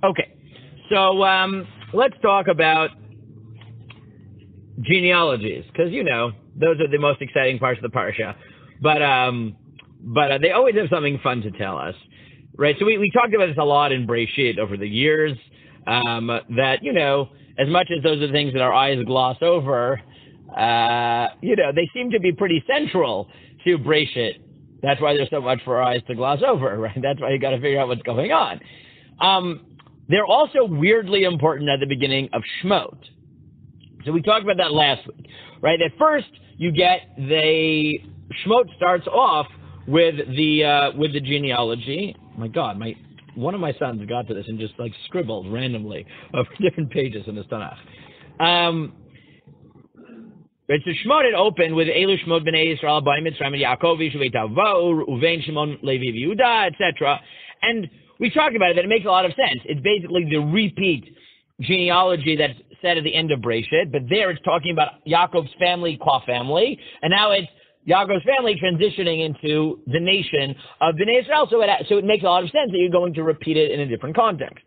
Okay, so let's talk about genealogies, because those are the most exciting parts of the parsha. But they always have something fun to tell us, right? So we talked about this a lot in Breshit over the years. That as much as those are the things that our eyes gloss over, they seem to be pretty central to Breshit. That's why there's so much for our eyes to gloss over, right? That's why you got to figure out what's going on. They're also weirdly important at the beginning of Shemot. So we talked about that last week, right? At first, you get Shemot starts off with the genealogy. My God, one of my sons got to this and just scribbled randomly over different pages in the Tanakh. Right, so Shemot had opened with Elu Shemot Bnei Yisrael B'nai Mitzrayim Yaakov Yishuvei Tavau Uvein Shimon Levi Yehuda, etc. And we talked about it, that it makes a lot of sense. It's basically the repeat genealogy that's said at the end of Breshit, but there it's talking about Yaakov's family, qua family, and now it's Yaakov's family transitioning into the nation of Bnei Yisrael. So it makes a lot of sense that you're going to repeat it in a different context.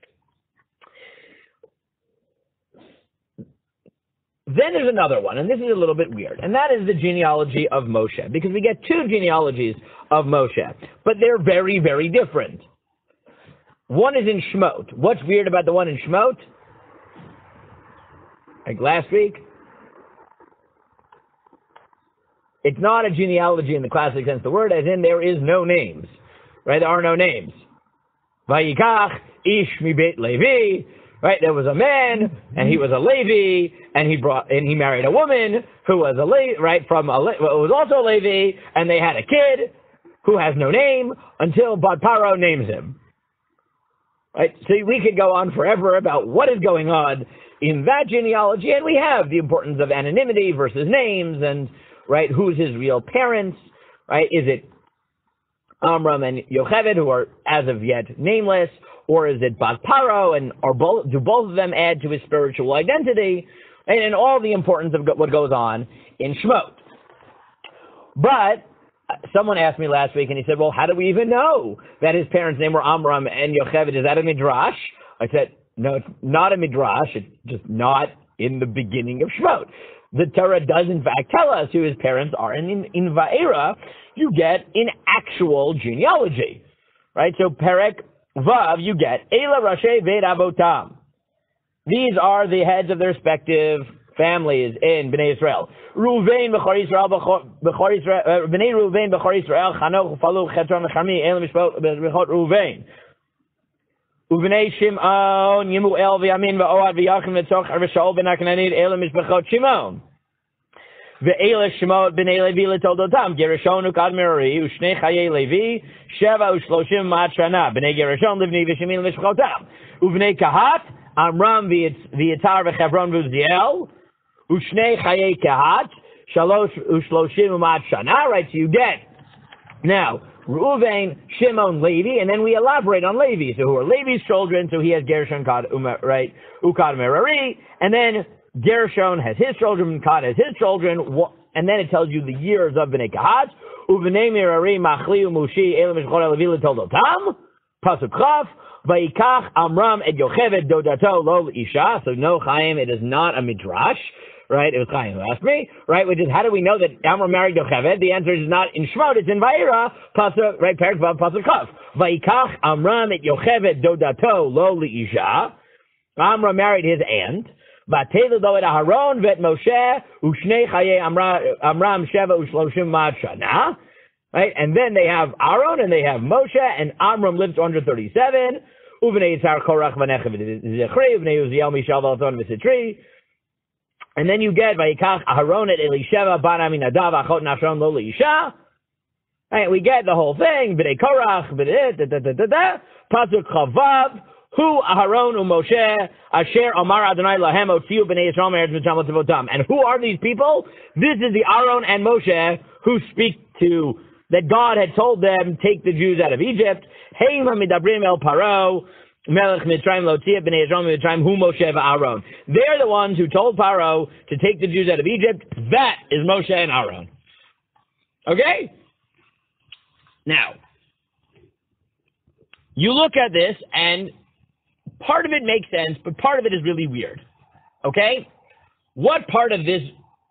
Then there's another one, and this is a little bit weird, and that is the genealogy of Moshe, because we get two genealogies of Moshe, but they're very, very different. One is in Shemot. What's weird about the one in Shemot? Like last week, it's not a genealogy in the classic sense of the word, as in there is no names, right? There are no names. Vayikach ish mi beit Levi, right? There was a man, and he was a Levi, and he married a woman who was a Levi, right? Who was also a Levi, and they had a kid who has no name until Bat Paro names him. Right? So we could go on forever about what is going on in that genealogy, and we have the importance of anonymity versus names, and right, who's his real parents, right? Is it Amram and Yocheved, who are as of yet nameless, or is it Bat Paro, and do both of them add to his spiritual identity, and all the importance of what goes on in Shemot. But someone asked me last week, and he said, well, how do we even know that his parents' name were Amram and Yocheved? Is that a midrash? I said, no, it's not a midrash. It's just not in the beginning of Shemot. The Torah does, in fact, tell us who his parents are. And in Va'era, you get in actual genealogy, right? So Perek Vav, you get Eila Rashi Veit Avotam. These are the heads of their respective families in Bnei Yisrael. Ruvain B'chor Yisrael, Bnei Ruvain B'chor Yisrael, Chanoch Falu Chetron Charmi Elam B'chor Ruvain. Ubnei Shimon Yemuel V'Yamin V'Oad V'Yachim V'Tzoch V'Shaol V'Naknanid Elam Mishpachot Shimon. Ve'ela Shemot B'nei Levi L'Toldotam Gerashon Ukad Merari U'Shnei Chayei Levi Sheva U'Shloshim Ma'at Shana B'nei Gerashon Livni V'Shemin L'Mishpachotam Ubnei Kahat Amram V'Yitzar V'Chevron V'Uziel U'Shnei Chayei Kahat Shalosh U'Shloshim Ma'at Shana. Right, so you get now Reuven, Shimon, Levi, and then we elaborate on Levi. So who are Levi's children? So he has Gershon, Kad, right, Ukad Merari, and then Gershon has his children, Kad has his children, and then it tells you the years of Bnei Kahat. Uvenei Merari, Machli, Umushi, Elam Mishchor Levi L'Toldotam, Pasuk Chaf, Vayikach Amram et Yocheved Dodato Lo Isha. So no, Chaim, it is not a midrash. Right, it was Chaim who asked me, right, which is, how do we know that Amram married Yocheved? The answer is not in Shemot, it's in Va'era, Pasuk, right, Perek Vav, Pasuk Chaf. Vayikach Amram et Yocheved Dodato Lo Isha. Amram married his aunt. Vatelu do et Aharon vet Moshe u'shnei chayei Amram Sheva u'shloshim ma'at shana. Right, and then they have Aaron and they have Moshe, and Amram lived to 137. Uvnei Yitzhar Korach v'Nechav v'Zichri uvnei Uziel Mishael v'Alton v'Sitri. And then you get Vayikach Aharon et Elisheva ban Aminadav achot Nashon lo leisha. Right, we get the whole thing. B'nei Korach, b'nei Pasuk Chavav. Hu Aharon u'Moshe asher Amar Adonai lahem otziu b'nei Yisrael me'eretz mitzrayim l'tavotam. And who are these people? This is the Aaron and Moshe who speak to, that God had told them, take the Jews out of Egypt. Heim hamidabrim el Paro melech mitzrayim lotzia b'nei Yisrael mitzrayim hu Moshe v'Aaron. They're the ones who told Paro to take the Jews out of Egypt. That is Moshe and Aaron. Okay? Now, you look at this and part of it makes sense, but part of it is really weird. Okay? What part of this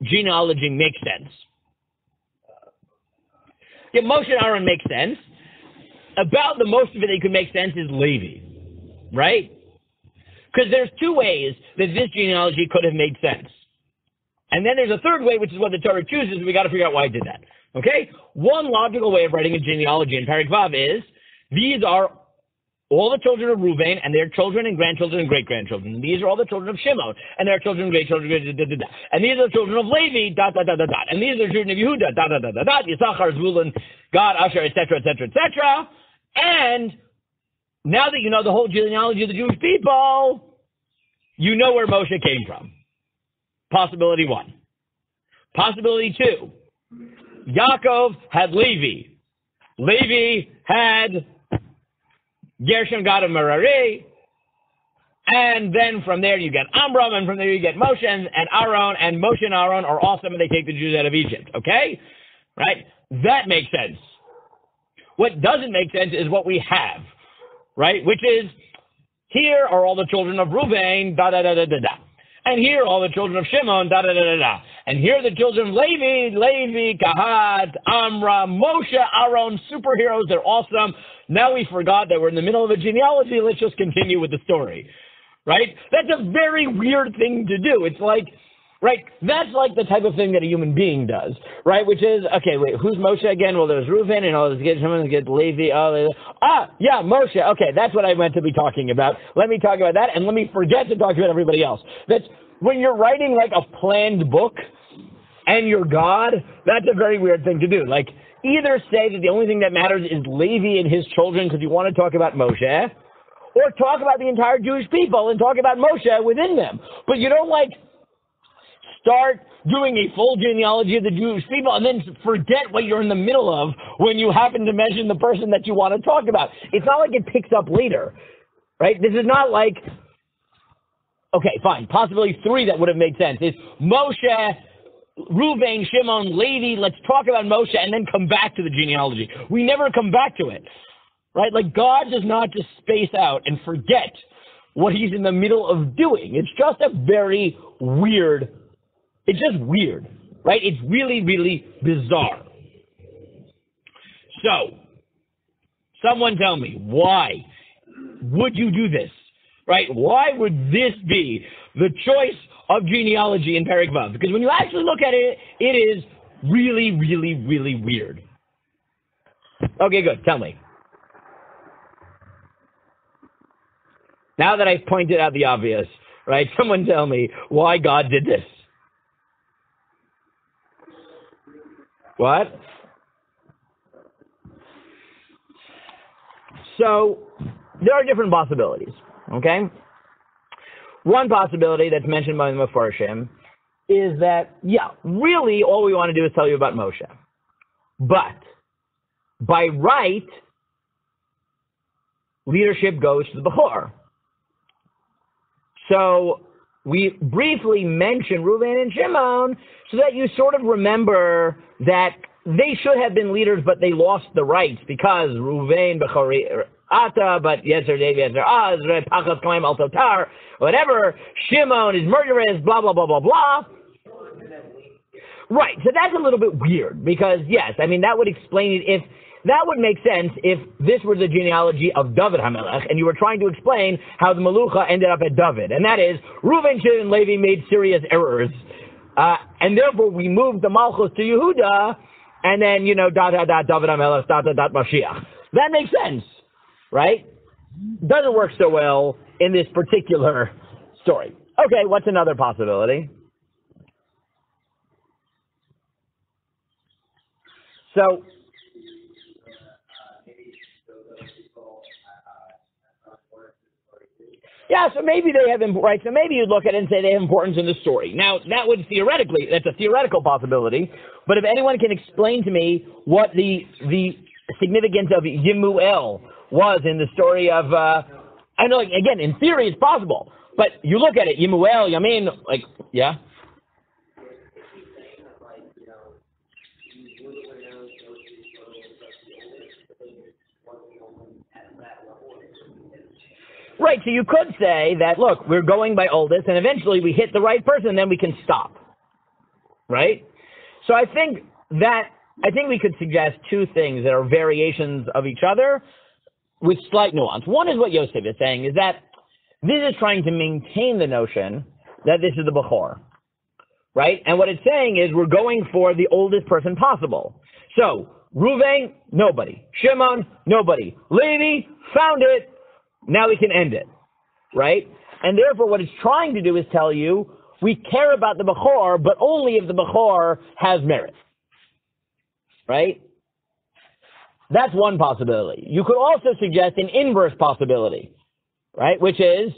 genealogy makes sense? Yeah, Moshe and Aaron makes sense. About the most of it that could make sense is Levi, right? Because there's two ways that this genealogy could have made sense. And then there's a third way, which is what the Torah chooses, and we got to figure out why it did that. Okay? One logical way of writing a genealogy in Perek Vav is, these are all the children of Reuven, and their children and grandchildren and great-grandchildren. And these are all the children of Shimon, and their children and great-children, and these are the children of Levi, and these are the children of Yehuda, Yisachar, Zvulun, Gad, Asher, etc., etc., etc. And now that you know the whole genealogy of the Jewish people, you know where Moshe came from. Possibility one. Possibility two. Yaakov had Levi. Levi had Gershon, Gad, and Merari. And then from there you get Amram, and from there you get Moshe and Aaron, and Moshe and Aaron are awesome, and they take the Jews out of Egypt. Okay? Right? That makes sense. What doesn't make sense is what we have. Right? Which is, here are all the children of Reuven, da-da-da-da-da-da. And here are all the children of Shimon, da-da-da-da-da. And here are the children of Levi, Kahat, Amram, Moshe, Aaron, superheroes, they're awesome. Now we forgot that we're in the middle of a genealogy, let's just continue with the story. Right? That's a very weird thing to do. It's like, right, that's like the type of thing that a human being does, right? Which is, okay, wait, who's Moshe again? Well, there's Reuven, and all this, get Shimon, get Levi, yeah, Moshe, okay, that's what I meant to be talking about. Let me talk about that, and let me forget to talk about everybody else. That's, when you're writing like a planned book, and you're God, that's a very weird thing to do. Like, either say that the only thing that matters is Levi and his children because you want to talk about Moshe, or talk about the entire Jewish people and talk about Moshe within them. But you don't, like, start doing a full genealogy of the Jewish people and then forget what you're in the middle of when you happen to mention the person that you want to talk about. It's not like it picks up later, right? This is not like, okay, fine, possibility three that would have made sense is Moshe, Reuven, Shimon, Levi, let's talk about Moshe and then come back to the genealogy. We never come back to it, right? Like, God does not just space out and forget what he's in the middle of doing. It's just a very weird, it's just weird, right? It's really, really bizarre. So, someone tell me, why would you do this, right? Why would this be the choice of genealogy in Perek Vav? Because when you actually look at it, it is really, really, really weird. Okay, good. Tell me. Now that I've pointed out the obvious, right? Someone tell me why God did this. What? So, there are different possibilities, okay? One possibility that's mentioned by the Mefarshim is that, yeah, really all we want to do is tell you about Moshe. But, by right, leadership goes to the Bechor. So, we briefly mention Reuven and Shimon so that you sort of remember that they should have been leaders, but they lost the rights because Reuven, Bechori, Ata, but Yezer Dev, Yezer Az, Pachas Klaim Al Totar, whatever, Shimon is murderous, blah, blah, blah, blah, blah. Right, so that's a little bit weird because, yes, I mean, that would explain it if, that would make sense if this were the genealogy of David HaMelech and you were trying to explain how the Melucha ended up at David. And that is, Reuven, Shimon, and Levi made serious errors. And therefore, we moved the Malchus to Yehuda, and then, you know, David HaMelech, Mashiach. That makes sense, right? Doesn't work so well in this particular story. Okay, what's another possibility? So, yeah, so maybe they have, right, so maybe you'd look at it and say they have importance in the story. Now, that would theoretically, that's a theoretical possibility, but if anyone can explain to me what the significance of Yemuel was in the story of, I know, like, again, in theory it's possible, but you look at it, Yemuel, Yamin, like, yeah? Right, so you could say that, look, we're going by oldest, and eventually we hit the right person, and then we can stop. Right? So I think we could suggest two things that are variations of each other with slight nuance. One is what Yosef is saying, is that this is trying to maintain the notion that this is the Bechor. Right? And what it's saying is we're going for the oldest person possible. So, Ruvain, nobody. Shimon, nobody. Levi, found it. Now we can end it. Right? And therefore what it's trying to do is tell you, we care about the Bechor, but only if the Bechor has merit. Right? That's one possibility. You could also suggest an inverse possibility. Right? Which is,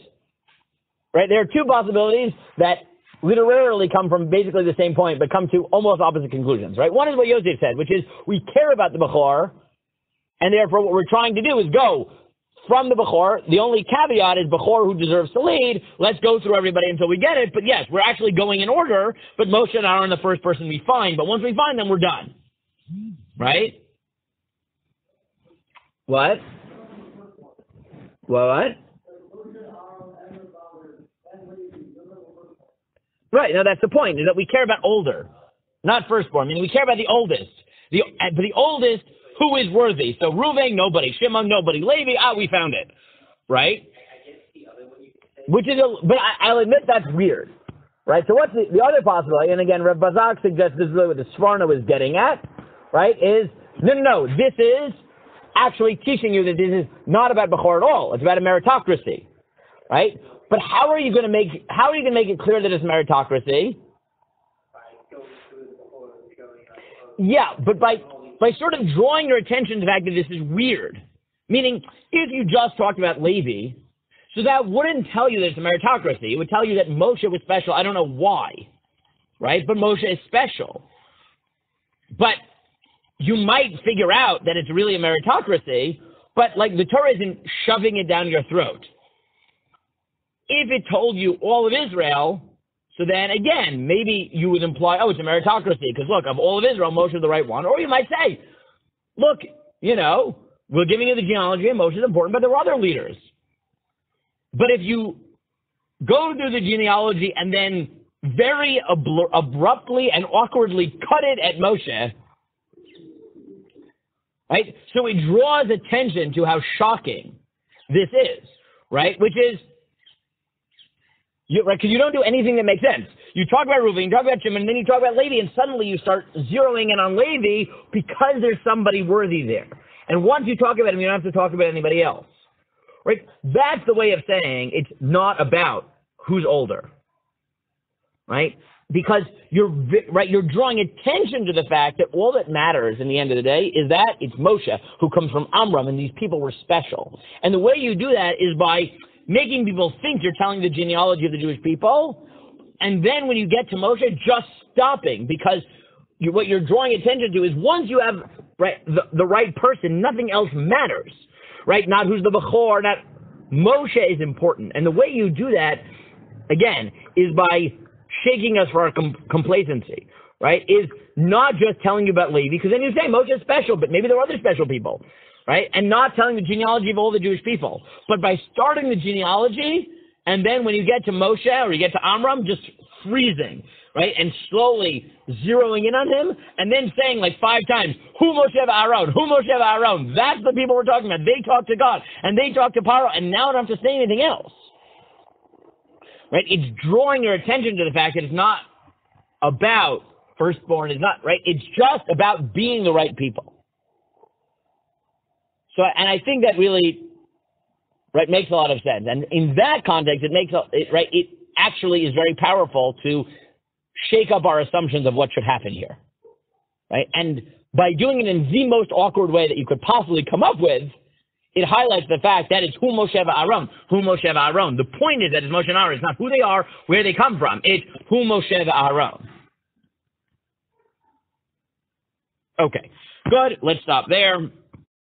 right, there are two possibilities that literally come from basically the same point, but come to almost opposite conclusions, right? One is what Yosef said, which is we care about the Bechor, and therefore what we're trying to do is go from the Bechor. The only caveat is Bechor who deserves to lead. Let's go through everybody until we get it. But yes, we're actually going in order, but Moshe and Aaron are the first person we find. But once we find them, we're done. Right? What? What? Right, now that's the point, is that we care about older, not firstborn. I mean, we care about the oldest. The oldest who is worthy. So Reuven, nobody. Shimon, nobody. Levi, we found it. Right? Which is, but I'll admit that's weird. Right? So what's the other possibility? And again, Reb Bazak suggests this is really what the Sforno is getting at. Right? Is, no, this is actually teaching you that this is not about Bechor at all. It's about a meritocracy. Right? But how are you going to make it clear that it's meritocracy? Yeah, but by sort of drawing your attention to the fact that this is weird. Meaning, if you just talked about Levi, so that wouldn't tell you that it's a meritocracy. It would tell you that Moshe was special. I don't know why, right? But Moshe is special. But you might figure out that it's really a meritocracy, but like the Torah isn't shoving it down your throat. If it told you all of Israel, so then again, maybe you would imply, it's a meritocracy, because look, of all of Israel, Moshe is the right one. Or you might say, look, we're giving you the genealogy, and Moshe is important, but there were other leaders. But if you go through the genealogy and then very abruptly and awkwardly cut it at Moshe, right? So it draws attention to how shocking this is, right? Which is, right, because you don't do anything that makes sense. You talk about Reuven, you talk about Shimon, and then you talk about Levi, and suddenly you start zeroing in on Levi because there's somebody worthy there. And once you talk about him, you don't have to talk about anybody else. Right? That's the way of saying it's not about who's older. Right? Because you're drawing attention to the fact that all that matters in the end of the day is that it's Moshe who comes from Amram, and these people were special. And the way you do that is by making people think you're telling the genealogy of the Jewish people, and then when you get to Moshe, just stopping, because what you're drawing attention to is once you have the right person, nothing else matters, right? Not who's the Bechor, not Moshe is important. And the way you do that, again, is by shaking us for our complacency, right? Is not just telling you about Levi, because then you say Moshe is special, but maybe there are other special people. Right? And not telling the genealogy of all the Jewish people. But by starting the genealogy, and then when you get to Moshe or you get to Amram, just freezing, right? And slowly zeroing in on him, and then saying like 5 times, Hu Moshe Aharon, Hu Moshe Aharon. That's the people we're talking about. They talk to God, and they talk to Paro, and now I don't have to say anything else. Right? It's drawing your attention to the fact that it's not about firstborn, it's not, right? It's just about being the right people. So, and I think that really, right, makes a lot of sense. And in that context, it actually is very powerful to shake up our assumptions of what should happen here, right? And by doing it in the most awkward way that you could possibly come up with, it highlights the fact that it's Hu Moshe Aharon, Hu Moshe Aharon. The point is that it's Moshe and Aaron. It's not who they are, where they come from. It's Hu Moshe Aharon. Okay, good. Let's stop there.